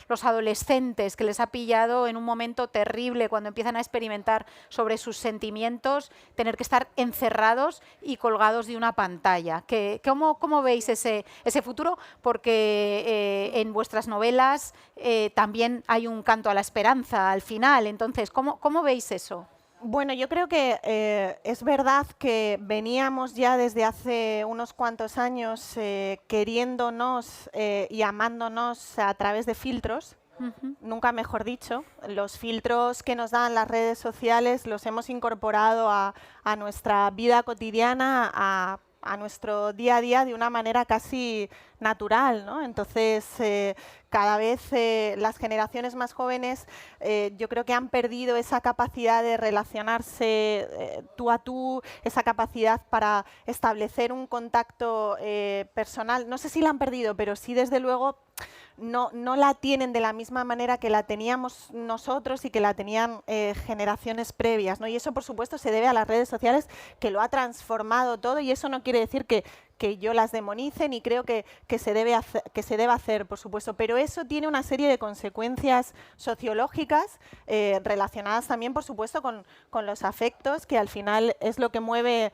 los adolescentes, que les ha pillado en un momento terrible cuando empiezan a experimentar sobre sus sentimientos, tener que estar encerrados y colgados de una pantalla. ¿Cómo veis ese futuro? Porque en vuestras novelas también hay un canto a la esperanza al final. Entonces, ¿cómo veis eso? Bueno, yo creo que es verdad que veníamos ya desde hace unos cuantos años queriéndonos y amándonos a través de filtros. Nunca mejor dicho, los filtros que nos dan las redes sociales los hemos incorporado a nuestra vida cotidiana, a nuestro día a día de una manera casi natural, ¿no? Entonces, cada vez las generaciones más jóvenes yo creo que han perdido esa capacidad de relacionarse tú a tú, esa capacidad para establecer un contacto personal. No sé si la han perdido, pero sí desde luego no la tienen de la misma manera que la teníamos nosotros y que la tenían generaciones previas, ¿no? Y eso, por supuesto, se debe a las redes sociales, que lo ha transformado todo, y eso no quiere decir que yo las demonice ni creo que se deba hacer, por supuesto, pero eso tiene una serie de consecuencias sociológicas relacionadas también, por supuesto, con los afectos, que al final es lo que mueve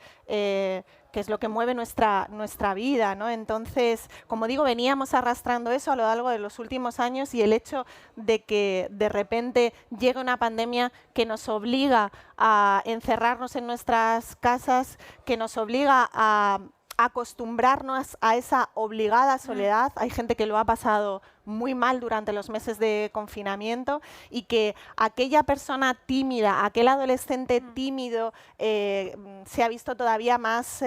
nuestra vida, ¿no? Entonces, como digo, veníamos arrastrando eso a lo largo de los últimos años, y el hecho de que de repente llegue una pandemia que nos obliga a encerrarnos en nuestras casas, que nos obliga a acostumbrarnos a esa obligada soledad. Hay gente que lo ha pasado muy mal durante los meses de confinamiento, y que aquella persona tímida, aquel adolescente tímido se ha visto todavía más,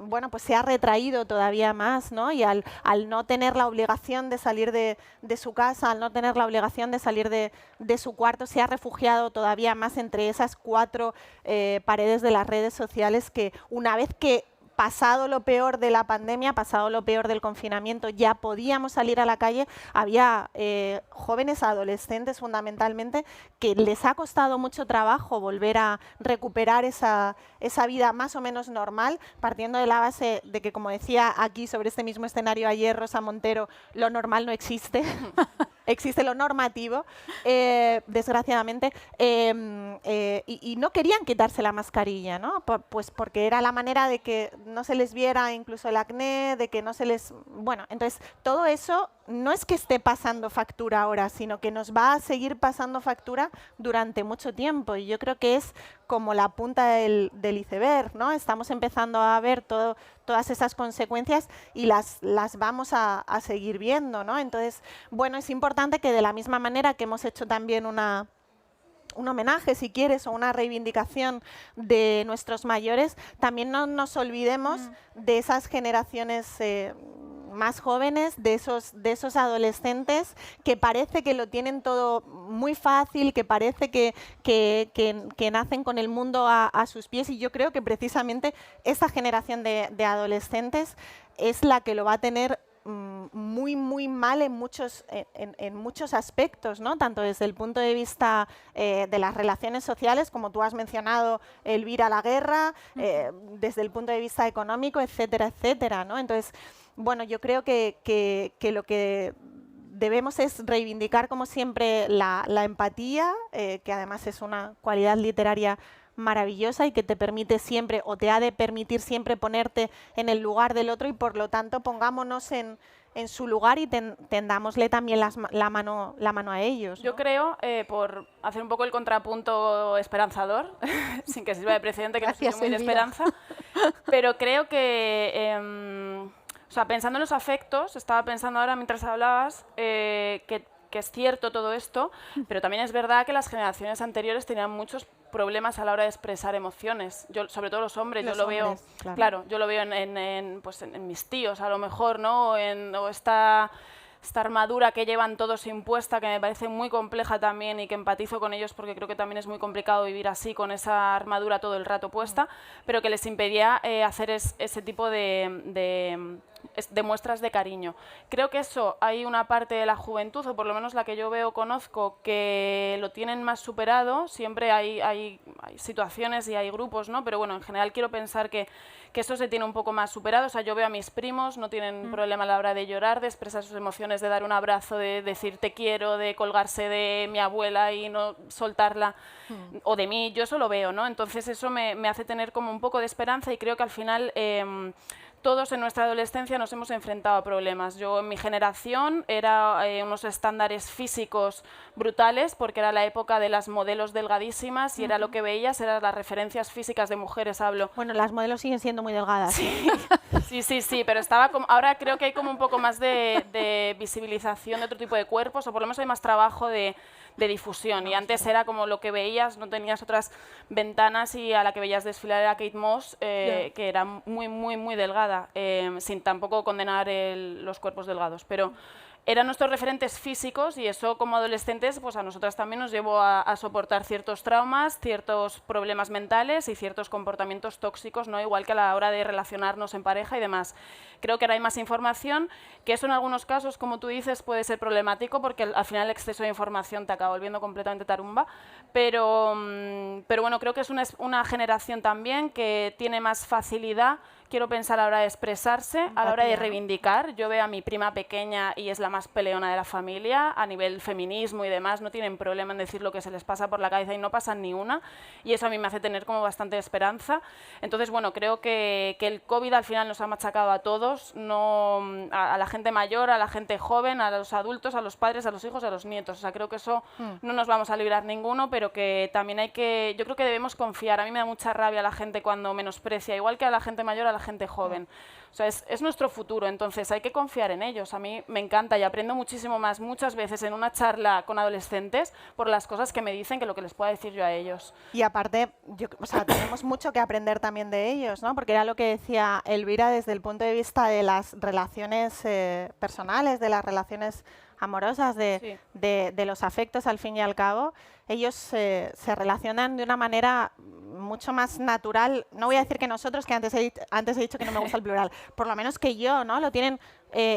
bueno, pues se ha retraído todavía más, ¿no? Y al no tener la obligación de salir de su casa, al no tener la obligación de salir de su cuarto, se ha refugiado todavía más entre esas cuatro paredes de las redes sociales, que una vez que pasado lo peor de la pandemia, pasado lo peor del confinamiento, ya podíamos salir a la calle, había jóvenes, adolescentes fundamentalmente, que les ha costado mucho trabajo volver a recuperar esa vida más o menos normal, partiendo de la base de que, como decía aquí sobre este mismo escenario ayer Rosa Montero, lo normal no existe. Existe lo normativo, desgraciadamente, y no querían quitarse la mascarilla, ¿no? Pues porque era la manera de que no se les viera incluso el acné, de que no se les... Bueno, entonces todo eso no es que esté pasando factura ahora, sino que nos va a seguir pasando factura durante mucho tiempo, y yo creo que es como la punta del iceberg, ¿no? Estamos empezando a ver todas esas consecuencias y las vamos a seguir viendo, ¿no? Entonces, bueno, es importante que de la misma manera que hemos hecho también un homenaje, si quieres, o una reivindicación de nuestros mayores, también no nos olvidemos de esas generaciones más jóvenes, de esos adolescentes que parece que lo tienen todo muy fácil, que parece que nacen con el mundo a sus pies, y yo creo que precisamente esta generación de adolescentes es la que lo va a tener muy, muy mal en muchos aspectos, ¿no? Tanto desde el punto de vista de las relaciones sociales, como tú has mencionado, Elvira, la guerra, desde el punto de vista económico, etcétera, etcétera, ¿no? Entonces, bueno, yo creo que lo que debemos es reivindicar, como siempre, la empatía, que además es una cualidad literaria maravillosa y que te permite siempre, o te ha de permitir siempre, ponerte en el lugar del otro, y por lo tanto pongámonos en su lugar y tendámosle también la mano a ellos, ¿no? Yo creo, por hacer un poco el contrapunto esperanzador, sin que sirva de precedente, que Gracias, no soy muy de esperanza, pero creo que, o sea, pensando en los afectos, estaba pensando ahora mientras hablabas, que es cierto todo esto, pero también es verdad que las generaciones anteriores tenían muchos problemas a la hora de expresar emociones. Sobre todo los hombres, yo lo veo, claro, yo lo veo pues en mis tíos a lo mejor, ¿no? O esta armadura que llevan todos impuesta, que me parece muy compleja también, y que empatizo con ellos porque creo que también es muy complicado vivir así, con esa armadura todo el rato puesta, pero que les impedía hacer ese tipo de de muestras de cariño. Creo que eso hay una parte de la juventud, o por lo menos la que yo veo, conozco, que lo tienen más superado. Siempre hay situaciones y hay grupos, ¿no? Pero bueno, en general quiero pensar que eso se tiene un poco más superado. O sea, yo veo a mis primos, no tienen problema a la hora de llorar, de expresar sus emociones, de dar un abrazo, de decir te quiero, de colgarse de mi abuela y no soltarla, o de mí. Yo eso lo veo, ¿no? Entonces eso me hace tener como un poco de esperanza, y creo que al final todos en nuestra adolescencia nos hemos enfrentado a problemas. Yo en mi generación era unos estándares físicos brutales, porque era la época de las modelos delgadísimas y era lo que veías, eran las referencias físicas de mujeres, hablo. Bueno, las modelos siguen siendo muy delgadas. Sí, pero estaba como, ahora creo que hay como un poco más de visibilización de otro tipo de cuerpos, o por lo menos hay más trabajo de difusión, y antes era como lo que veías, no tenías otras ventanas, y a la que veías desfilar era Kate Moss, que era muy delgada, sin tampoco condenar los cuerpos delgados, pero eran nuestros referentes físicos, y eso como adolescentes pues a nosotras también nos llevó a soportar ciertos traumas, ciertos problemas mentales y ciertos comportamientos tóxicos, ¿no? Igual que a la hora de relacionarnos en pareja y demás. Creo que ahora hay más información, que eso en algunos casos, como tú dices, puede ser problemático, porque al final el exceso de información te acaba volviendo completamente tarumba, pero bueno, creo que es una generación también que tiene más facilidad, quiero pensar, a la hora de expresarse, a la hora de reivindicar. Yo veo a mi prima pequeña y es la más peleona de la familia, a nivel feminismo y demás, no tienen problema en decir lo que se les pasa por la cabeza y no pasan ni una, y eso a mí me hace tener como bastante esperanza. Entonces, bueno, creo que el COVID al final nos ha machacado a todos, a la gente mayor, a la gente joven, a los adultos, a los padres, a los hijos, a los nietos. O sea, creo que eso no nos vamos a librar ninguno, pero que también yo creo que debemos confiar. A mí me da mucha rabia la gente cuando menosprecia, igual que a la gente mayor, a la gente joven. O sea, es nuestro futuro, entonces hay que confiar en ellos. A mí me encanta y aprendo muchísimo más muchas veces en una charla con adolescentes por las cosas que me dicen que lo que les pueda decir yo a ellos. Y aparte, tenemos mucho que aprender también de ellos, ¿no? Porque era lo que decía Elvira desde el punto de vista de las relaciones personales, de las relaciones amorosas, de los afectos, al fin y al cabo. Ellos se relacionan de una manera mucho más natural. No voy a decir que nosotros, que antes he dicho que no me gusta el plural, por lo menos que yo, ¿no? Lo tienen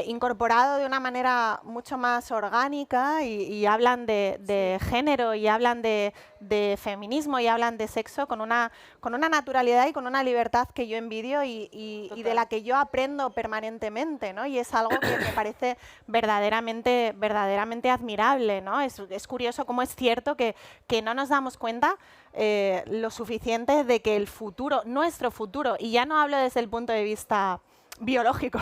incorporado de una manera mucho más orgánica, y hablan de género, y hablan de feminismo, y hablan de sexo con una naturalidad y con una libertad que yo envidio y de la que yo aprendo permanentemente, ¿no? Y es algo que me parece verdaderamente admirable, ¿no? Es curioso cómo es cierto que no nos damos cuenta lo suficiente de que el futuro, nuestro futuro, y ya no hablo desde el punto de vista biológico,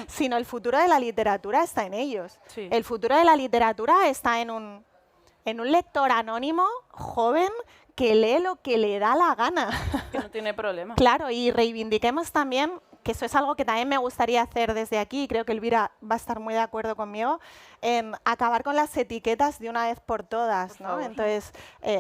sino el futuro de la literatura está en ellos. Sí. El futuro de la literatura está en un lector anónimo, joven, que lee lo que le da la gana. Que no tiene problema. Claro, y reivindiquemos también, que eso es algo que también me gustaría hacer desde aquí, y creo que Elvira va a estar muy de acuerdo conmigo, en acabar con las etiquetas de una vez por todas, ¿no? Entonces,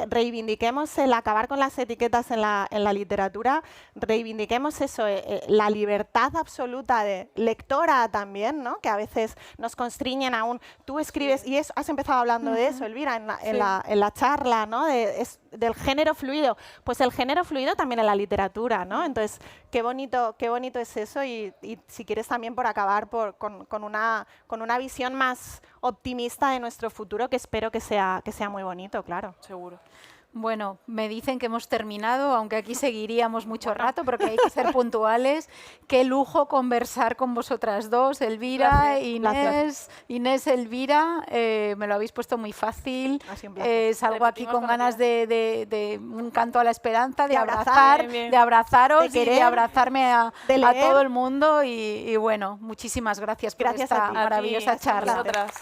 reivindiquemos el acabar con las etiquetas en la literatura, reivindiquemos eso, la libertad absoluta de lectora también, ¿no? Que a veces nos constriñen a tú escribes, y has empezado hablando de eso, Elvira, en la charla, ¿no? Del género fluido. Pues el género fluido también en la literatura, ¿no? Entonces, qué bonito es eso, y si quieres también por acabar con una visión más optimista de nuestro futuro, que espero que sea muy bonito, claro. Seguro. Bueno, me dicen que hemos terminado, aunque aquí seguiríamos mucho rato, porque hay que ser puntuales. Qué lujo conversar con vosotras dos, Elvira, Inés, Elvira. Me lo habéis puesto muy fácil. Salgo aquí con ganas de un canto a la esperanza, de abrazaros y de abrazarme a todo el mundo. Y bueno, muchísimas gracias por esta maravillosa charla. Gracias.